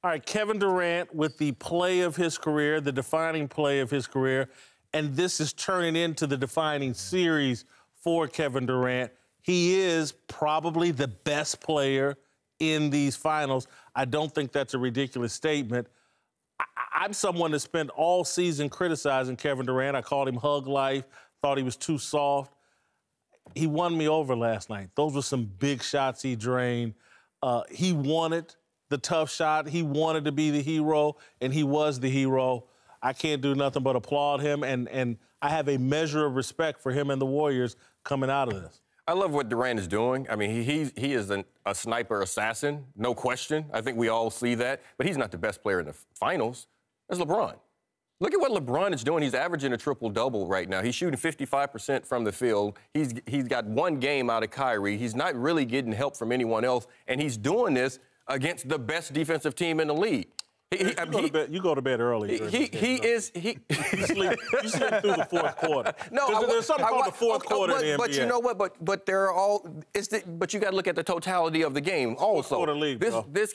All right, Kevin Durant with the play of his career, the defining play of his career, and this is turning into the defining series for Kevin Durant. He is probably the best player in these finals. I don't think that's a ridiculous statement. I'm someone that spent all season criticizing Kevin Durant. I called him Hug Life, thought he was too soft. He won me over last night. Those were some big shots he drained. He wanted the tough shot. He wanted to be the hero, and he was the hero. I can't do nothing but applaud him, and I have a measure of respect for him and the Warriors coming out of this. I love what Durant is doing. I mean, he is a sniper assassin, no question. I think we all see that. But he's not the best player in the finals. That's LeBron. Look at what LeBron is doing. He's averaging a triple-double right now. He's shooting 55% from the field. He's got one game out of Kyrie. He's not really getting help from anyone else, and he's doing this against the best defensive team in the league. You go to bed early. You sleep through the fourth quarter. No, there's something called the fourth quarter in the NBA. But you know what? But there are all. But you got to look at the totality of the game also. Fourth quarter league,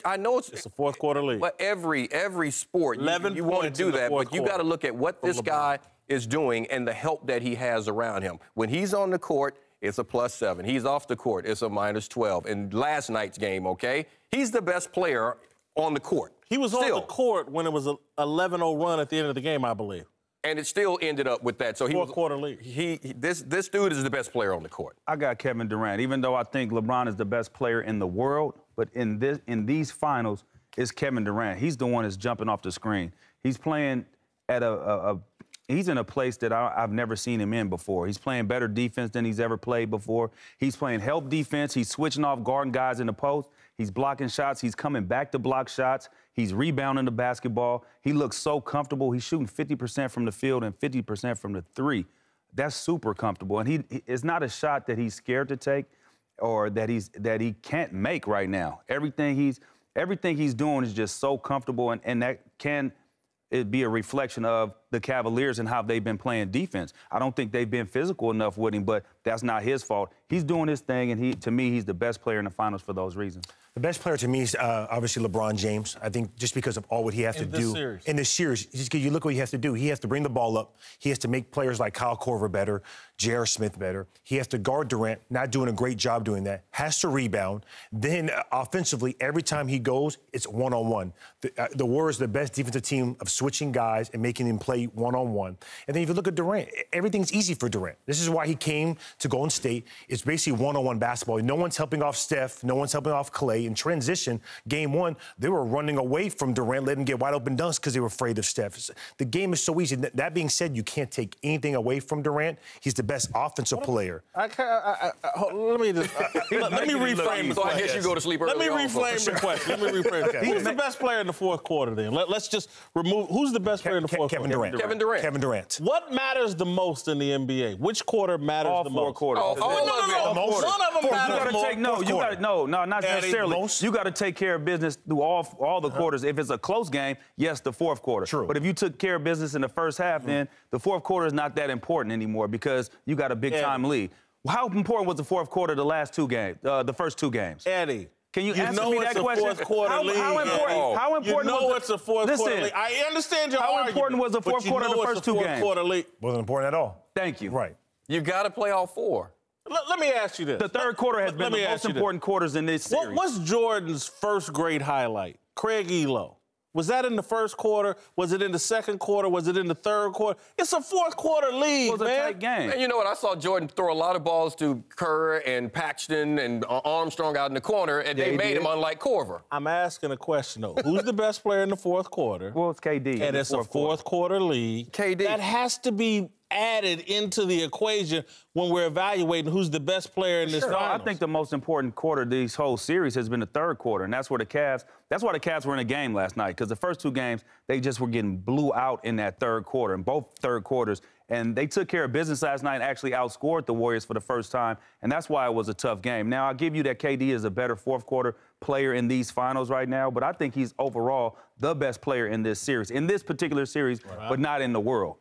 I know it's a fourth quarter league. But every sport, you want to do that, but you got to look at what this guy is doing and the help that he has around him. When he's on the court, it's a +7. He's off the court, it's a -12. In last night's game, okay, he's the best player on the court. He was on the court when it was an 11-0 run at the end of the game, I believe. And it still ended up with that. So fourth quarter lead. This dude is the best player on the court. I got Kevin Durant, even though I think LeBron is the best player in the world, but in these finals, it's Kevin Durant. He's the one that's jumping off the screen. He's playing at he's in a place that I've never seen him in before. He's playing better defense than he's ever played before. He's playing help defense. He's switching off guarding guys in the post. He's blocking shots. He's coming back to block shots. He's rebounding the basketball. He looks so comfortable. He's shooting 50% from the field and 50% from the three. That's super comfortable. And it's not a shot that he's scared to take or that he can't make right now. Everything he's doing is just so comfortable, and that can be a reflection of the Cavaliers and how they've been playing defense. I don't think they've been physical enough with him, but that's not his fault. He's doing his thing, and to me, he's the best player in the finals for those reasons. The best player to me is obviously LeBron James. I think just because of all what he has to do in this series. Just you look what he has to do. He has to bring the ball up. He has to make players like Kyle Korver better, J.R. Smith better. He has to guard Durant, not doing a great job doing that. Has to rebound. Then offensively, every time he goes, it's one-on-one. The Warriors are the best defensive team of switching guys and making them play one-on-one. And then if you look at Durant, everything's easy for Durant. This is why he came to Golden State. It's basically one-on-one basketball. No one's helping off Steph. No one's helping off Clay. In transition, game one, they were running away from Durant, letting him get wide open dunks because they were afraid of Steph. The game is so easy. That being said, you can't take anything away from Durant. He's the best offensive player. Let me reframe. So I guess you go to sleep early. Let me reframe the question. Who's the best player in the fourth quarter then? Let's just remove. Who's the best player in the fourth quarter? Kevin Durant. Kevin Durant. What matters the most in the NBA? Which quarter matters the most? All four quarters. One of them matters more. No, not necessarily. You got to take care of business through all the quarters. If it's a close game, yes, the fourth quarter. True. But if you took care of business in the first half, then the fourth quarter is not that important anymore because you got a big-time lead. How important was the fourth quarter the last two games, the first two games? Eddie. Can you answer me that question? Fourth quarter league. How important was it's a fourth quarter league. I understand your argument. How important was the fourth quarter of the first two games? Wasn't important at all. Thank you. Right. You got to play all four. Let me ask you this. The third quarter has been the most important quarters in this series. What's Jordan's first great highlight? Craig Elo. Was that in the first quarter? Was it in the second quarter? Was it in the third quarter? It's a fourth quarter league, It was a tight game. And you know what? I saw Jordan throw a lot of balls to Kerr and Paxton and Armstrong out in the corner, and they made him unlike Korver. I'm asking a question, though. Who's the best player in the fourth quarter? Well, it's KD. And it's a fourth quarter league. KD. That has to be added into the equation when we're evaluating who's the best player in this finals. I think the most important quarter of this whole series has been the third quarter, and that's why the Cavs were in a game last night, because the first two games, they just were getting blew out in that third quarter, in both third quarters, and they took care of business last night and actually outscored the Warriors for the first time, and that's why it was a tough game. Now, I'll give you that KD is a better fourth quarter player in these finals right now, but I think he's overall the best player in this series, in this particular series, but not in the world.